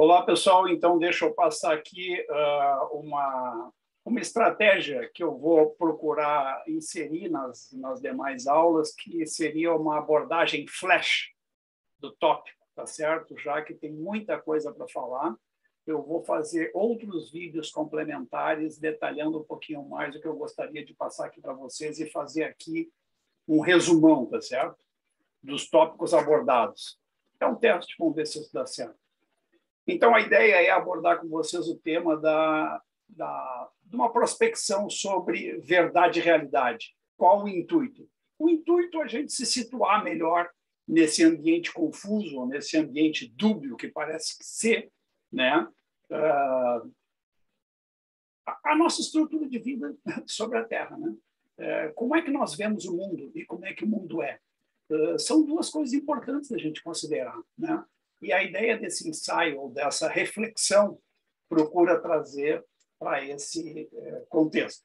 Olá, pessoal. Então, deixa eu passar aqui uma estratégia que eu vou procurar inserir nas demais aulas, que seria uma abordagem flash do tópico, tá certo? Já que tem muita coisa para falar, eu vou fazer outros vídeos complementares detalhando um pouquinho mais o que eu gostaria de passar aqui para vocês e fazer aqui um resumão, tá certo? Dos tópicos abordados. É um teste, vamos ver se isso dá certo. Então, a ideia é abordar com vocês o tema de uma prospecção sobre verdade e realidade. Qual o intuito? O intuito é a gente se situar melhor nesse ambiente confuso, nesse ambiente dúbio que parece ser, né? A nossa estrutura de vida sobre a Terra, né? Como é que nós vemos o mundo e como é que o mundo é? São duas coisas importantes da gente considerar, né? E a ideia desse ensaio, ou dessa reflexão, procura trazer para esse contexto.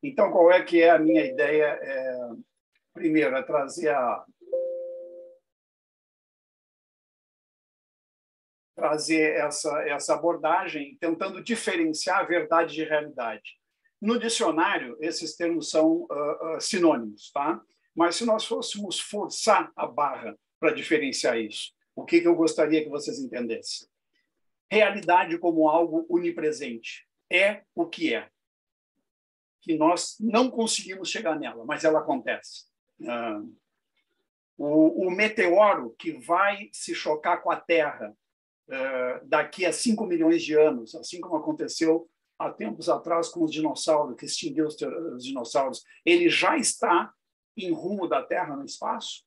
Então, qual é que é a minha ideia? Primeiro, é trazer essa abordagem, tentando diferenciar verdade de realidade. No dicionário, esses termos são sinônimos, tá? Mas se nós fôssemos forçar a barra para diferenciar isso, o que eu gostaria que vocês entendessem? Realidade como algo onipresente. É o que é. Que nós não conseguimos chegar nela, mas ela acontece. O meteoro que vai se chocar com a Terra daqui a 5 milhões de anos, assim como aconteceu há tempos atrás com os dinossauros, que extinguiu os dinossauros, ele já está em rumo da Terra no espaço?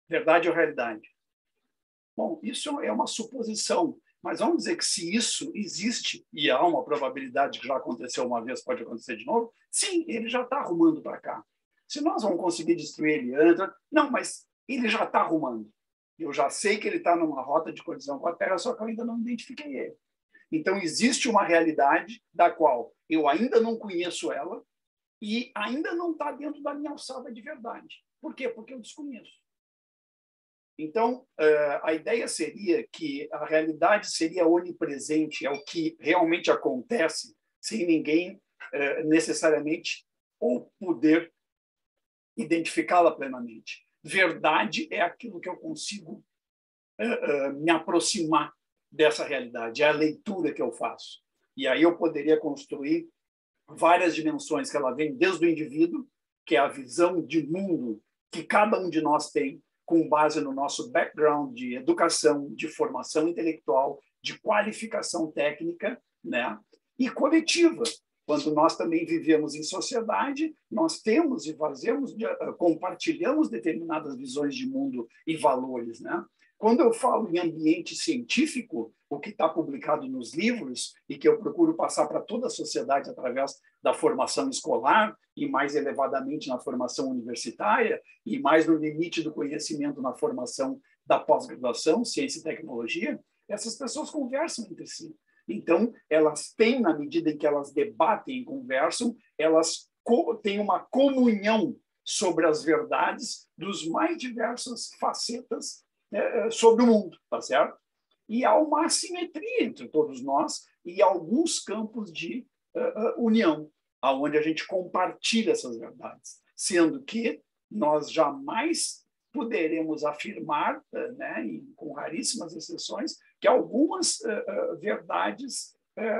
Verdade ou realidade? Bom, isso é uma suposição, mas vamos dizer que se isso existe, e há uma probabilidade que já aconteceu uma vez, pode acontecer de novo, sim, ele já está arrumando para cá. Se nós vamos conseguir destruir ele antes, não, mas ele já está arrumando. Eu já sei que ele está numa rota de colisão com a Terra, só que eu ainda não identifiquei ele. Então, existe uma realidade da qual eu ainda não conheço ela e ainda não está dentro da minha alçada de verdade. Por quê? Porque eu desconheço. Então, a ideia seria que a realidade seria onipresente, é o que realmente acontece, sem ninguém necessariamente ou poder identificá-la plenamente. Verdade é aquilo que eu consigo me aproximar dessa realidade, é a leitura que eu faço. E aí eu poderia construir várias dimensões que ela vem desde o indivíduo, que é a visão de mundo que cada um de nós tem, com base no nosso background de educação, de formação intelectual, de qualificação técnica, né? E coletiva. Quando nós também vivemos em sociedade, nós temos e fazemos, compartilhamos determinadas visões de mundo e valores, né? Quando eu falo em ambiente científico, o que está publicado nos livros e que eu procuro passar para toda a sociedade através da formação escolar e mais elevadamente na formação universitária e mais no limite do conhecimento na formação da pós-graduação, ciência e tecnologia, essas pessoas conversam entre si. Então, elas têm, na medida em que elas debatem e conversam, elas têm uma comunhão sobre as verdades dos mais diversas facetas sobre o mundo, tá certo? E há uma assimetria entre todos nós e alguns campos de união, aonde a gente compartilha essas verdades, sendo que nós jamais poderemos afirmar, né, com raríssimas exceções, que algumas verdades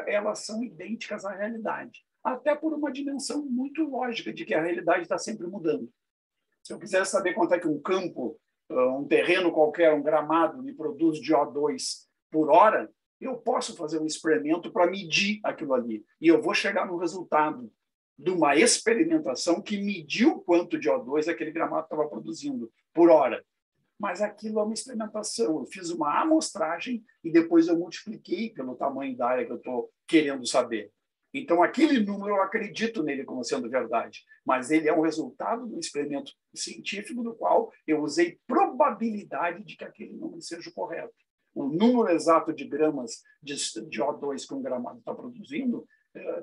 elas são idênticas à realidade, até por uma dimensão muito lógica de que a realidade está sempre mudando. Se eu quiser saber quanto é que um campo, um terreno qualquer, um gramado, me produz de O2 por hora, eu posso fazer um experimento para medir aquilo ali. E eu vou chegar no resultado de uma experimentação que mediu quanto de O2 aquele gramado estava produzindo por hora. Mas aquilo é uma experimentação. Eu fiz uma amostragem e depois eu multipliquei pelo tamanho da área que eu estou querendo saber. Então, aquele número, eu acredito nele como sendo verdade, mas ele é um resultado de um experimento científico no qual eu usei probabilidade de que aquele número seja o correto. O número exato de gramas de O2 que um gramado está produzindo,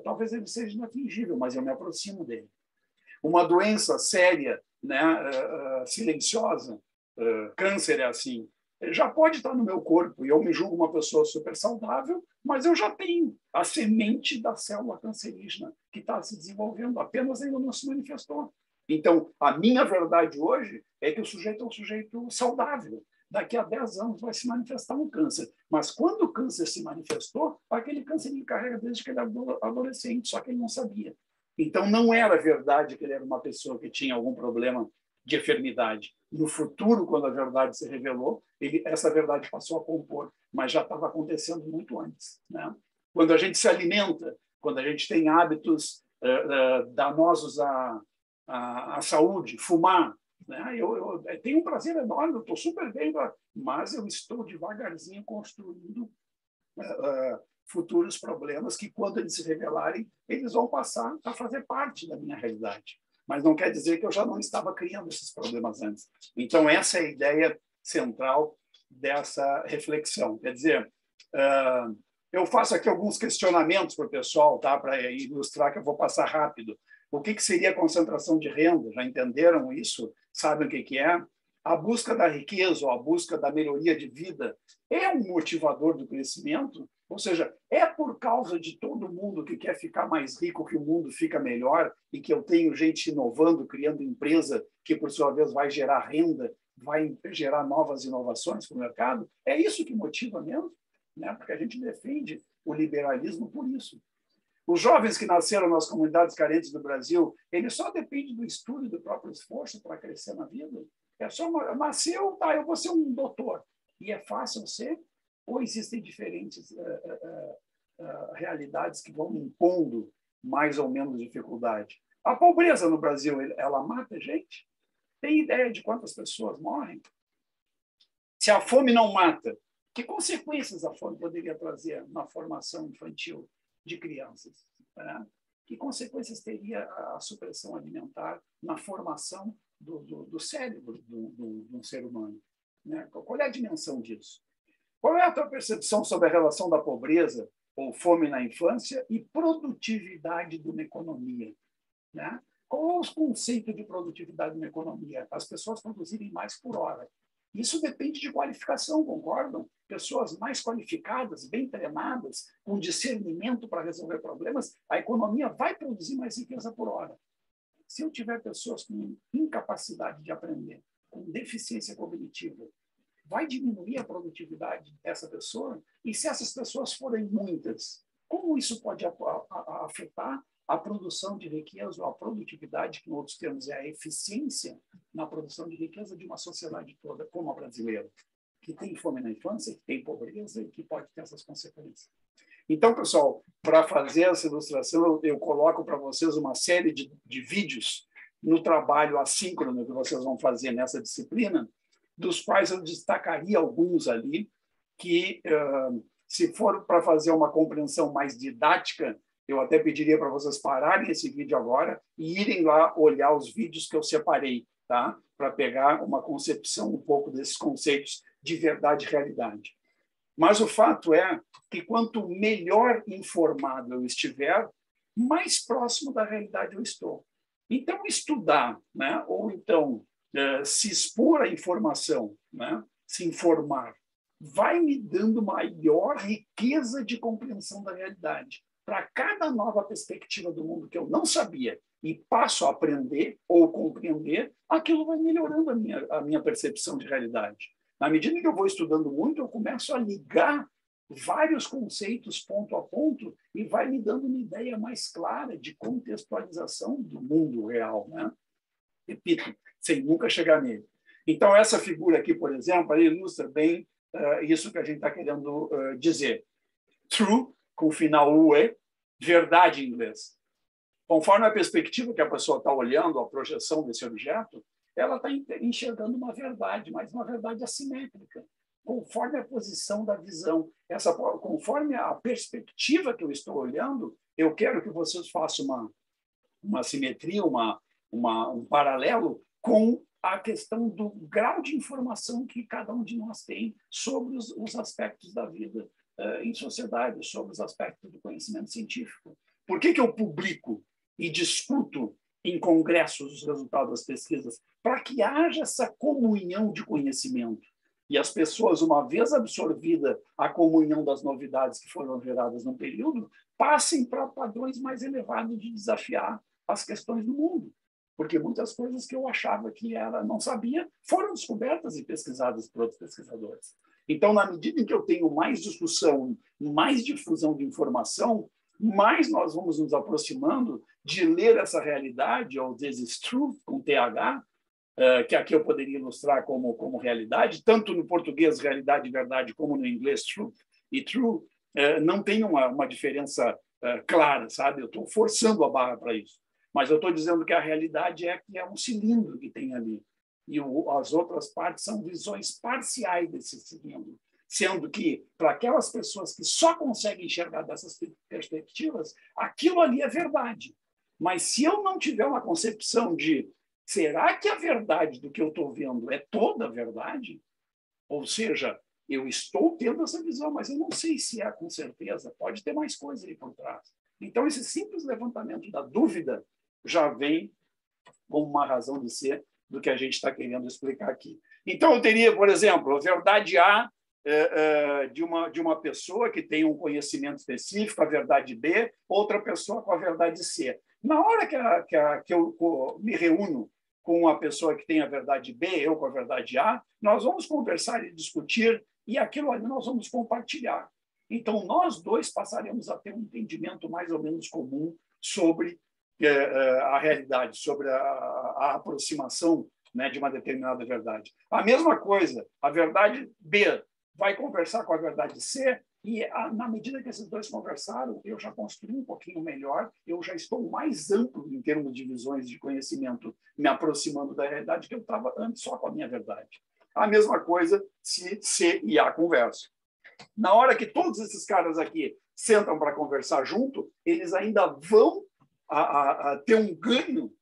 talvez ele seja inatingível, mas eu me aproximo dele. Uma doença séria, né, silenciosa, câncer é assim, já pode estar no meu corpo, e eu me julgo uma pessoa super saudável, mas eu já tenho a semente da célula cancerígena que está se desenvolvendo, apenas ainda não se manifestou. Então, a minha verdade hoje é que o sujeito é um sujeito saudável. Daqui a 10 anos vai se manifestar um câncer. Mas quando o câncer se manifestou, aquele câncer ele carrega desde que ele era adolescente, só que ele não sabia. Então, não era verdade que ele era uma pessoa que tinha algum problema de enfermidade. No futuro, quando a verdade se revelou, essa verdade passou a compor, mas já estava acontecendo muito antes, né? Quando a gente se alimenta, quando a gente tem hábitos danosos à saúde, fumar, né? Eu tenho um prazer enorme, eu estou super bem, mas eu estou devagarzinho construindo futuros problemas que, quando eles se revelarem, eles vão passar a fazer parte da minha realidade. Mas não quer dizer que eu já não estava criando esses problemas antes. Então, essa é a ideia central dessa reflexão. Quer dizer, eu faço aqui alguns questionamentos para o pessoal, tá? Para ilustrar, que eu vou passar rápido. O que seria a concentração de renda? Já entenderam isso? Sabem o que é? A busca da riqueza ou a busca da melhoria de vida é um motivador do crescimento? Ou seja, é por causa de todo mundo que quer ficar mais rico que o mundo fica melhor e que eu tenho gente inovando, criando empresa que, por sua vez, vai gerar renda, vai gerar novas inovações para o mercado? É isso que motiva mesmo, né? Porque a gente defende o liberalismo por isso. Os jovens que nasceram nas comunidades carentes do Brasil, eles só dependem do estudo e do próprio esforço para crescer na vida? É só nasceu, tá, eu vou ser um doutor. E é fácil ser? Ou existem diferentes realidades que vão impondo mais ou menos dificuldade? A pobreza no Brasil, ela mata gente? Tem ideia de quantas pessoas morrem? Se a fome não mata, que consequências a fome poderia trazer na formação infantil de crianças? Né? Que consequências teria a supressão alimentar na formação do cérebro de um ser humano? Né? Qual é a dimensão disso? Qual é a tua percepção sobre a relação da pobreza ou fome na infância e produtividade de uma economia? Né? Qual é o conceito de produtividade de uma economia? As pessoas produzirem mais por hora. Isso depende de qualificação, concordam? Pessoas mais qualificadas, bem treinadas, com discernimento para resolver problemas, a economia vai produzir mais riqueza por hora. Se eu tiver pessoas com incapacidade de aprender, com deficiência cognitiva, vai diminuir a produtividade dessa pessoa? E se essas pessoas forem muitas, como isso pode afetar a produção de riqueza ou a produtividade, que em outros termos é a eficiência na produção de riqueza de uma sociedade toda, como a brasileira, que tem fome na infância, que tem pobreza e que pode ter essas consequências. Então, pessoal, para fazer essa ilustração, eu coloco para vocês uma série de vídeos no trabalho assíncrono que vocês vão fazer nessa disciplina, dos quais eu destacaria alguns ali, que, se for para fazer uma compreensão mais didática, eu até pediria para vocês pararem esse vídeo agora e irem lá olhar os vídeos que eu separei, tá? Para pegar uma concepção um pouco desses conceitos de verdade e realidade. Mas o fato é que quanto melhor informado eu estiver, mais próximo da realidade eu estou. Então, estudar, né? Ou então se expor à informação, né? Se informar, vai me dando maior riqueza de compreensão da realidade. Para cada nova perspectiva do mundo que eu não sabia e passo a aprender ou compreender, aquilo vai melhorando a minha percepção de realidade. Na medida que eu vou estudando muito, eu começo a ligar vários conceitos ponto a ponto e vai me dando uma ideia mais clara de contextualização do mundo real, né? Repito, sem nunca chegar nele. Então, essa figura aqui, por exemplo, ilustra bem isso que a gente está querendo dizer. True, com o final UE, verdade em inglês. Conforme a perspectiva que a pessoa está olhando, a projeção desse objeto, ela está enxergando uma verdade, mas uma verdade assimétrica, conforme a posição da visão. Conforme a perspectiva que eu estou olhando, eu quero que vocês façam uma simetria, um paralelo com a questão do grau de informação que cada um de nós tem sobre os aspectos da vida em sociedade, sobre os aspectos do conhecimento científico. Por que eu publico e discuto em congressos os resultados das pesquisas? Para que haja essa comunhão de conhecimento. e as pessoas, uma vez absorvida a comunhão das novidades que foram geradas no período, passem para padrões mais elevados de desafiar as questões do mundo. Porque muitas coisas que eu achava que não sabia foram descobertas e pesquisadas por outros pesquisadores. Então, na medida em que eu tenho mais discussão, mais difusão de informação, mais nós vamos nos aproximando de ler essa realidade, ou this is truth, com TH, que aqui eu poderia ilustrar como realidade, tanto no português realidade e verdade, como no inglês truth e true, não tem uma diferença clara, sabe? Eu estou forçando a barra para isso. Mas eu estou dizendo que a realidade que é um cilindro que tem ali. E as outras partes são visões parciais desse cilindro. Sendo que, para aquelas pessoas que só conseguem enxergar dessas perspectivas, aquilo ali é verdade. Mas se eu não tiver uma concepção de será que a verdade do que eu estou vendo é toda a verdade? Ou seja, eu estou tendo essa visão, mas eu não sei se é com certeza. Pode ter mais coisa aí por trás. Então, esse simples levantamento da dúvida já vem como uma razão de ser do que a gente está querendo explicar aqui. Então, eu teria, por exemplo, a verdade A de uma pessoa que tem um conhecimento específico, a verdade B, outra pessoa com a verdade C. Na hora que eu me reúno com uma pessoa que tem a verdade B, eu com a verdade A, nós vamos conversar e discutir, e aquilo ali nós vamos compartilhar. Então, nós dois passaremos a ter um entendimento mais ou menos comum sobre a realidade, sobre a aproximação, né, de uma determinada verdade. A mesma coisa, a verdade B vai conversar com a verdade C, e na medida que esses dois conversaram, eu já construí um pouquinho melhor, eu já estou mais amplo em termos de visões de conhecimento, me aproximando da realidade que eu estava antes só com a minha verdade. A mesma coisa se C e A conversam. Na hora que todos esses caras aqui sentam para conversar junto, eles ainda vão ter um ganho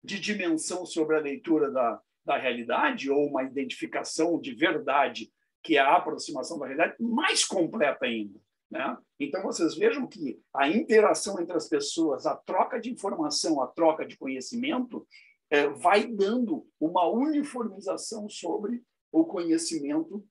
de dimensão sobre a leitura da realidade, ou uma identificação de verdade, que é a aproximação da realidade, mais completa ainda. Né? Então, vocês vejam que a interação entre as pessoas, a troca de informação, a troca de conhecimento, vai dando uma uniformização sobre o conhecimento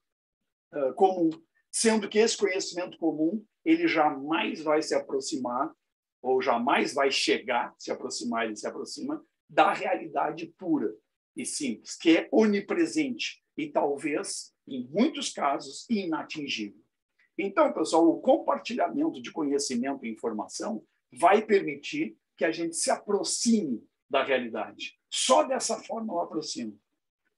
comum, sendo que esse conhecimento comum ele jamais vai se aproximar ou jamais vai chegar, se aproximar, ele se aproxima, da realidade pura e simples, que é onipresente e talvez, em muitos casos, inatingível. Então, pessoal, o compartilhamento de conhecimento e informação vai permitir que a gente se aproxime da realidade. Só dessa forma eu aproximo.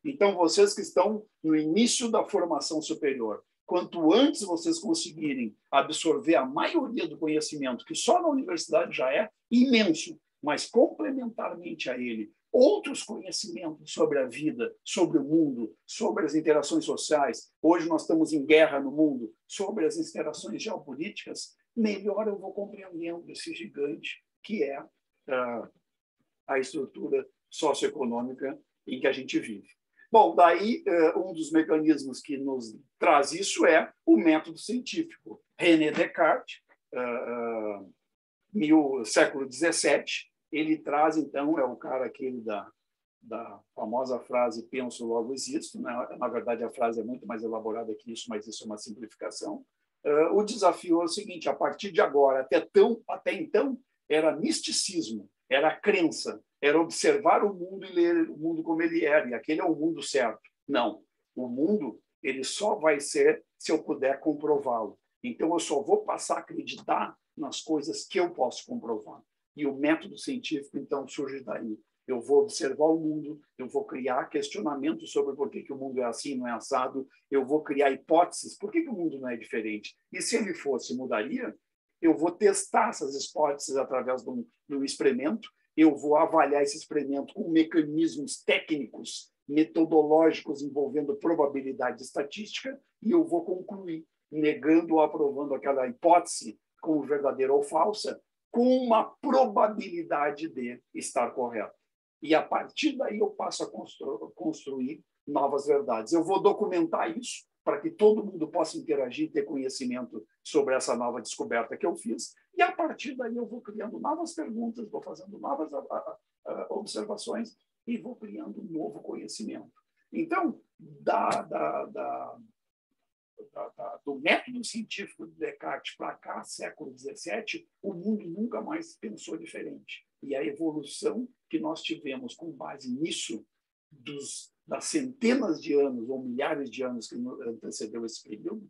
Então, vocês que estão no início da formação superior, quanto antes vocês conseguirem absorver a maioria do conhecimento, que só na universidade já é imenso, mas complementarmente a ele, outros conhecimentos sobre a vida, sobre o mundo, sobre as interações sociais, hoje nós estamos em guerra no mundo, sobre as interações geopolíticas, melhor eu vou compreendendo esse gigante que é a estrutura socioeconômica em que a gente vive. Bom, daí um dos mecanismos que nos traz isso é o método científico. René Descartes, século XVII, ele traz, então, é o cara aquele da famosa frase penso, logo existo. Né? Na verdade, a frase é muito mais elaborada que isso, mas isso é uma simplificação. O desafio é o seguinte, a partir de agora, até então, era misticismo, era crença, era observar o mundo e ler o mundo como ele era, e aquele é o mundo certo. Não, o mundo ele só vai ser se eu puder comprová-lo. Então, eu só vou passar a acreditar nas coisas que eu posso comprovar. E o método científico, então, surge daí. Eu vou observar o mundo, eu vou criar questionamentos sobre por que o mundo é assim, não é assado, eu vou criar hipóteses, por que o mundo não é diferente? E se ele fosse, mudaria? Eu vou testar essas hipóteses através de um experimento, eu vou avaliar esse experimento com mecanismos técnicos, metodológicos envolvendo probabilidade estatística, e eu vou concluir, negando ou aprovando aquela hipótese como verdadeira ou falsa, com uma probabilidade de estar correta. E, a partir daí, eu passo a construir novas verdades. Eu vou documentar isso para que todo mundo possa interagir e ter conhecimento sobre essa nova descoberta que eu fiz. E, a partir daí, eu vou criando novas perguntas, vou fazendo novas observações e vou criando um novo conhecimento. Então, do método científico de Descartes para cá, século XVII, o mundo nunca mais pensou diferente. E a evolução que nós tivemos com base nisso, das centenas de anos ou milhares de anos que antecedeu esse período,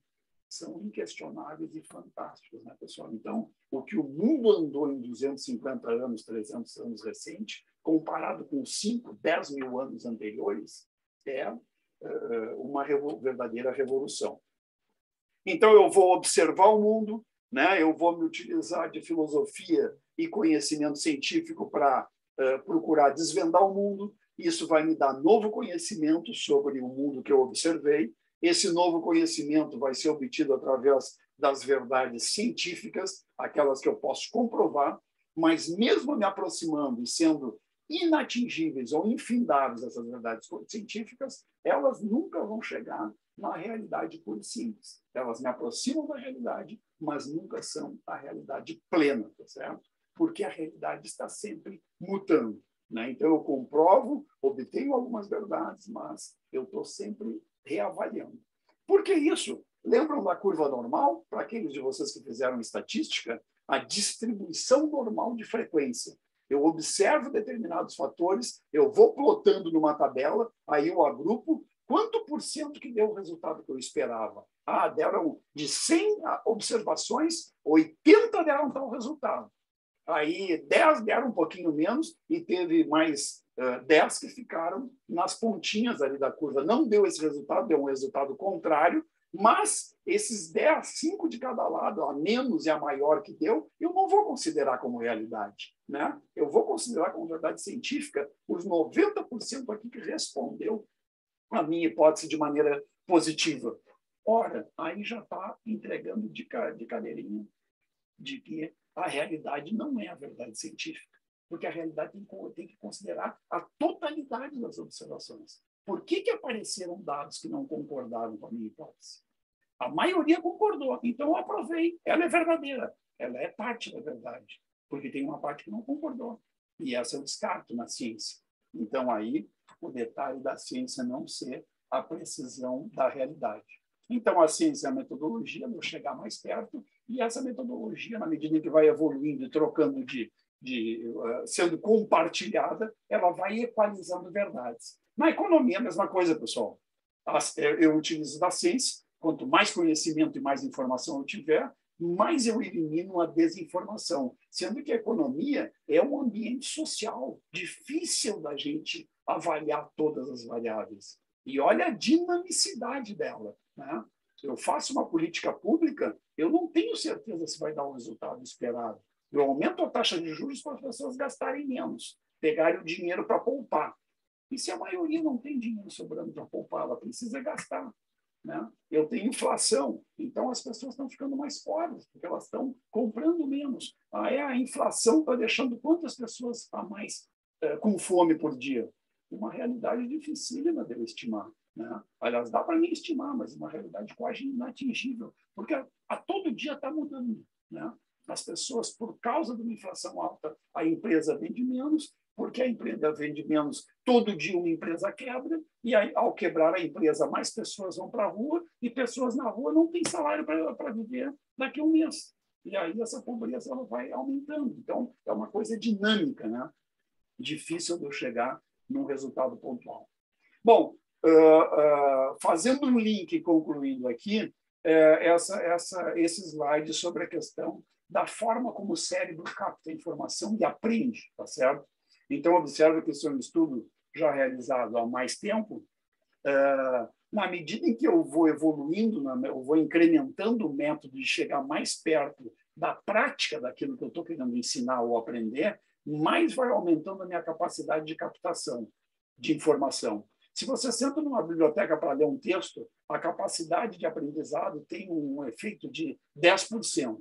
são inquestionáveis e fantásticos, né, pessoal? Então, o que o mundo andou em 250 anos, 300 anos recente, comparado com 5, 10 mil anos anteriores, é uma verdadeira revolução. Então, eu vou observar o mundo, né? Eu vou me utilizar de filosofia e conhecimento científico para procurar desvendar o mundo. Isso vai me dar novo conhecimento sobre o mundo que eu observei. Esse novo conhecimento vai ser obtido através das verdades científicas, aquelas que eu posso comprovar, mas mesmo me aproximando e sendo inatingíveis ou infindáveis essas verdades científicas, elas nunca vão chegar na realidade pura e simples. Elas me aproximam da realidade, mas nunca são a realidade plena, tá certo? Porque a realidade está sempre mutando, né? Então, eu comprovo, obtenho algumas verdades, mas eu estou sempre reavaliando. Por que isso? Lembram da curva normal? Para aqueles de vocês que fizeram estatística, a distribuição normal de frequência. Eu observo determinados fatores, eu vou plotando numa tabela, aí eu agrupo quanto por cento que deu o resultado que eu esperava. Deram de 100 observações, 80 deram tal resultado. Aí 10 deram um pouquinho menos e teve mais 10 que ficaram nas pontinhas ali da curva. Não deu esse resultado, deu um resultado contrário, mas esses 10, 5 de cada lado, a menos e a maior que deu, eu não vou considerar como realidade, né? Eu vou considerar como verdade científica os 90% aqui que respondeu a minha hipótese de maneira positiva. Ora, aí já está entregando de cadeirinha de que a realidade não é a verdade científica, porque a realidade tem que considerar a totalidade das observações. Por que apareceram dados que não concordaram com a minha hipótese? A maioria concordou, então eu aprovei. Ela é verdadeira, ela é parte da verdade, porque tem uma parte que não concordou. E essa eu descarto na ciência. Então, aí, o detalhe da ciência não ser a precisão da realidade. Então, a ciência é a metodologia, eu chegar mais perto, e essa metodologia, na medida em que vai evoluindo e trocando sendo compartilhada, ela vai equalizando verdades. Na economia, a mesma coisa, pessoal. Eu utilizo da ciência, quanto mais conhecimento e mais informação eu tiver, mais eu elimino a desinformação, sendo que a economia é um ambiente social, difícil da gente avaliar todas as variáveis. E olha a dinamicidade dela, né? Eu faço uma política pública, eu não tenho certeza se vai dar o resultado esperado. Eu aumento a taxa de juros para as pessoas gastarem menos, pegarem o dinheiro para poupar. E se a maioria não tem dinheiro sobrando para poupar, ela precisa gastar, né? Eu tenho inflação, então as pessoas estão ficando mais pobres, porque elas estão comprando menos. A inflação está deixando quantas pessoas a mais com fome por dia? Uma realidade dificílima de eu estimar, né? Aliás, dá para mim estimar, mas uma realidade quase inatingível, porque a todo dia está mudando, né? As pessoas, por causa de uma inflação alta, a empresa vende menos, porque a empresa vende menos, todo dia uma empresa quebra, e aí, ao quebrar a empresa, mais pessoas vão para a rua, e pessoas na rua não têm salário para viver daqui a um mês. E aí essa pobreza ela vai aumentando. Então, é uma coisa dinâmica, né? Difícil de eu chegar num resultado pontual. Bom, fazendo um link e concluindo aqui, esse slide sobre a questão da forma como o cérebro capta informação e aprende, tá certo? Então, observe que isso é um estudo já realizado há mais tempo. Na medida em que eu vou evoluindo, eu vou incrementando o método de chegar mais perto da prática daquilo que eu estou querendo ensinar ou aprender, mais vai aumentando a minha capacidade de captação de informação. Se você senta numa biblioteca para ler um texto, a capacidade de aprendizado tem um efeito de 10%.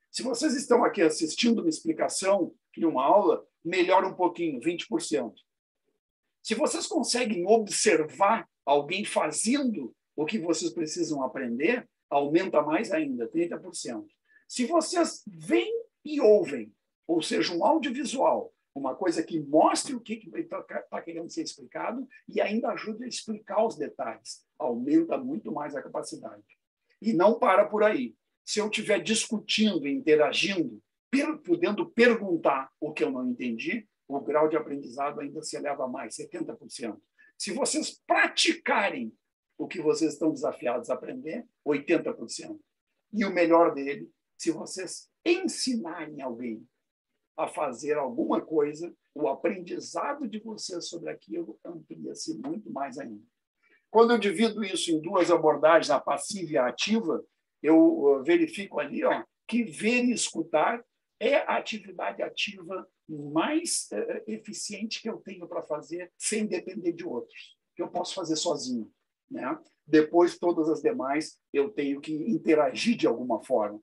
Se vocês estão aqui assistindo uma explicação de uma aula, melhora um pouquinho, 20%. Se vocês conseguem observar alguém fazendo o que vocês precisam aprender, aumenta mais ainda, 30%. Se vocês veem e ouvem, ou seja, um audiovisual, uma coisa que mostre o que está querendo ser explicado e ainda ajude a explicar os detalhes. Aumenta muito mais a capacidade. E não para por aí. Se eu estiver discutindo e interagindo, podendo perguntar o que eu não entendi, o grau de aprendizado ainda se eleva mais, 70%. Se vocês praticarem o que vocês estão desafiados a aprender, 80%. E o melhor dele, se vocês ensinarem alguém a fazer alguma coisa, o aprendizado de vocês sobre aquilo amplia-se muito mais ainda. Quando eu divido isso em duas abordagens, a passiva e a ativa, eu verifico ali que ver e escutar é a atividade ativa mais eficiente que eu tenho para fazer sem depender de outros, que eu posso fazer sozinho, né? Depois, todas as demais, eu tenho que interagir de alguma forma,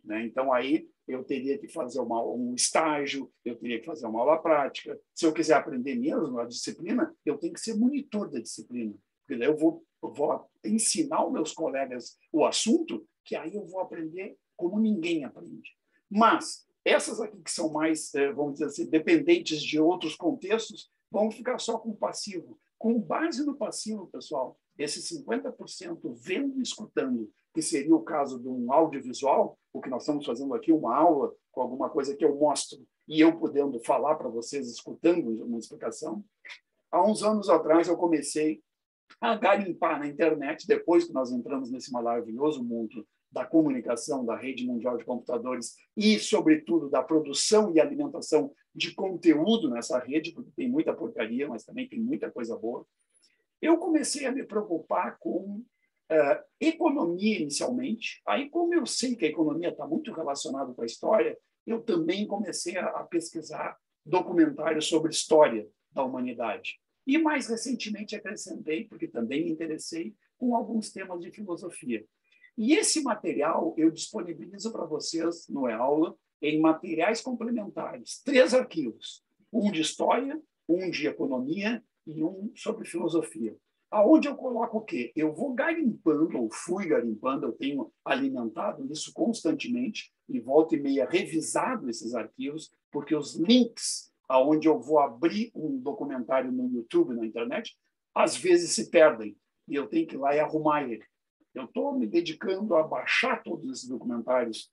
né? Então, aí, eu teria que fazer um estágio, eu teria que fazer uma aula prática. Se eu quiser aprender mesmo a disciplina, eu tenho que ser monitor da disciplina. Porque daí eu vou ensinar aos meus colegas o assunto, que aí eu vou aprender como ninguém aprende. Mas essas aqui que são mais, vamos dizer assim, dependentes de outros contextos, vão ficar só com o passivo. Com base no passivo, pessoal, esses 50% vendo e escutando, que seria o caso de um audiovisual, o que nós estamos fazendo aqui, uma aula com alguma coisa que eu mostro, e eu podendo falar para vocês, escutando uma explicação. Há uns anos atrás, eu comecei a garimpar na internet, depois que nós entramos nesse maravilhoso mundo da comunicação, da rede mundial de computadores e, sobretudo, da produção e alimentação de conteúdo nessa rede, porque tem muita porcaria, mas também tem muita coisa boa. Eu comecei a me preocupar com economia inicialmente. Aí, como eu sei que a economia está muito relacionada com a história, eu também comecei a pesquisar documentários sobre história da humanidade. E, mais recentemente, acrescentei, porque também me interessei, com alguns temas de filosofia. E esse material eu disponibilizo para vocês no E-Aula em materiais complementares, 3 arquivos, um de história, um de economia e um sobre filosofia. Aonde eu coloco o quê? Eu vou garimpando, ou fui garimpando, eu tenho alimentado isso constantemente, e volta e meia revisado esses arquivos, porque os links aonde eu vou abrir um documentário no YouTube, na internet, às vezes se perdem, e eu tenho que ir lá e arrumar ele. Eu estou me dedicando a baixar todos esses documentários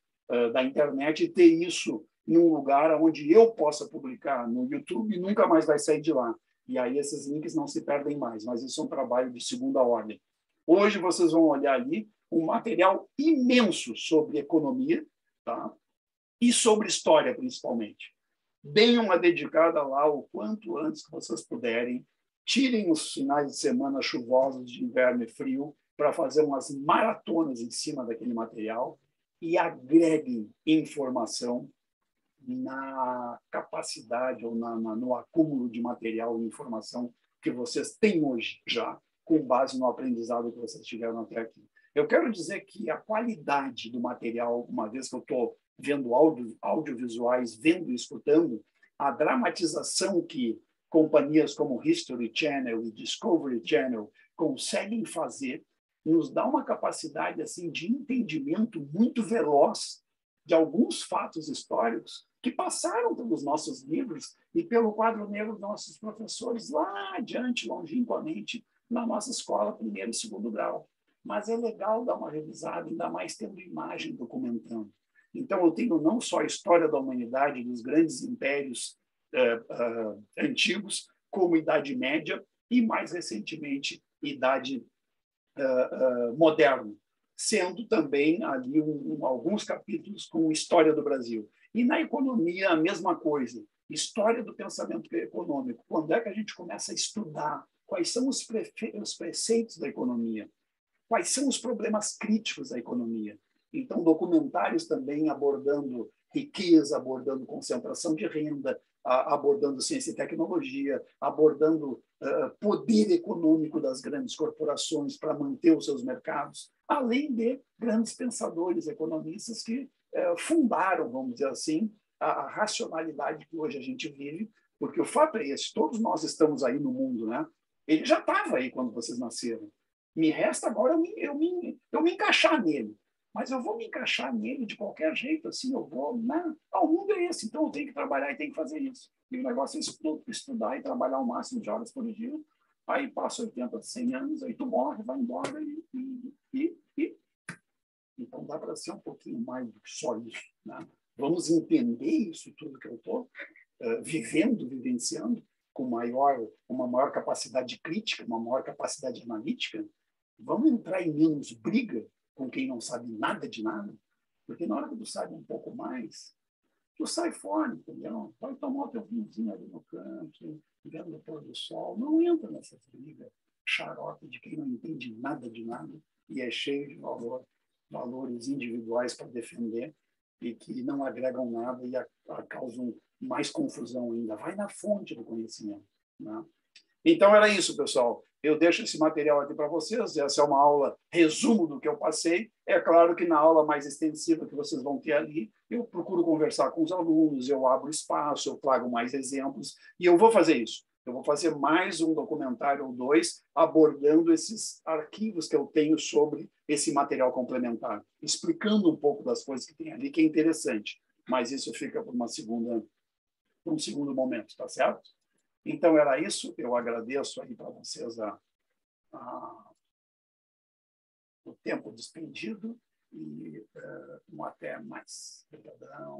da internet e ter isso num lugar onde eu possa publicar no YouTube e nunca mais vai sair de lá. E aí esses links não se perdem mais, mas isso é um trabalho de segunda ordem. Hoje vocês vão olhar ali um material imenso sobre economia, tá? E sobre história, principalmente. Deem uma dedicada lá o quanto antes que vocês puderem. Tirem os finais de semana chuvosos de inverno e frio para fazer umas maratonas em cima daquele material e agreguem informação na capacidade ou no acúmulo de material e informação que vocês têm hoje já, com base no aprendizado que vocês tiveram até aqui. Eu quero dizer que a qualidade do material, uma vez que eu estou vendo audiovisuais, vendo e escutando, a dramatização que companhias como History Channel e Discovery Channel conseguem fazer nos dá uma capacidade assim de entendimento muito veloz de alguns fatos históricos que passaram pelos nossos livros e pelo quadro negro dos nossos professores lá adiante, longínquamente, na nossa escola, 1º e 2º grau. Mas é legal dar uma revisada, ainda mais tendo imagem documentando. Então, eu tenho não só a história da humanidade, dos grandes impérios antigos, como Idade Média e, mais recentemente, Idade moderna, sendo também ali alguns capítulos com história do Brasil. E na economia, a mesma coisa. História do pensamento econômico. Quando é que a gente começa a estudar quais são os preceitos da economia? Quais são os problemas críticos da economia? Então, documentários também abordando riqueza, abordando concentração de renda, abordando ciência e tecnologia, abordando poder econômico das grandes corporações para manter os seus mercados, além de grandes pensadores economistas que fundaram, vamos dizer assim, a racionalidade que hoje a gente vive, porque o fato é esse, todos nós estamos aí no mundo, né? Ele já estava aí quando vocês nasceram. Me resta agora eu me encaixar nele. mas eu vou me encaixar nele de qualquer jeito, assim, eu vou, né? O mundo é esse, então eu tenho que trabalhar e tenho que fazer isso. E o negócio é estudar e trabalhar o máximo de horas por dia. Aí passa 80, 100 anos, aí tu morre, vai embora e então dá para ser um pouquinho mais do que só isso, né? Vamos entender isso tudo que eu estou vivenciando, com uma maior capacidade crítica, uma maior capacidade analítica. Vamos entrar em menos briga com quem não sabe nada de nada, porque na hora que tu sabe um pouco mais, tu sai fora, entendeu? Vai tomar o teu vinhozinho ali no canto, vendo o pôr do sol. Não entra nessas brigas xarope de quem não entende nada de nada e é cheio de valores individuais para defender e que não agregam nada e causam mais confusão ainda. Vai na fonte do conhecimento, né? Então, era isso, pessoal. Eu deixo esse material aqui para vocês. Essa é uma aula resumo do que eu passei. É claro que na aula mais extensiva que vocês vão ter ali, eu procuro conversar com os alunos, eu abro espaço, eu trago mais exemplos, e eu vou fazer isso. Eu vou fazer mais um documentário ou dois abordando esses arquivos que eu tenho sobre esse material complementar, explicando um pouco das coisas que tem ali, que é interessante. Mas isso fica para um segundo momento, tá certo? Então, era isso. Eu agradeço aí para vocês o tempo despendido e um até mais. Obrigadão.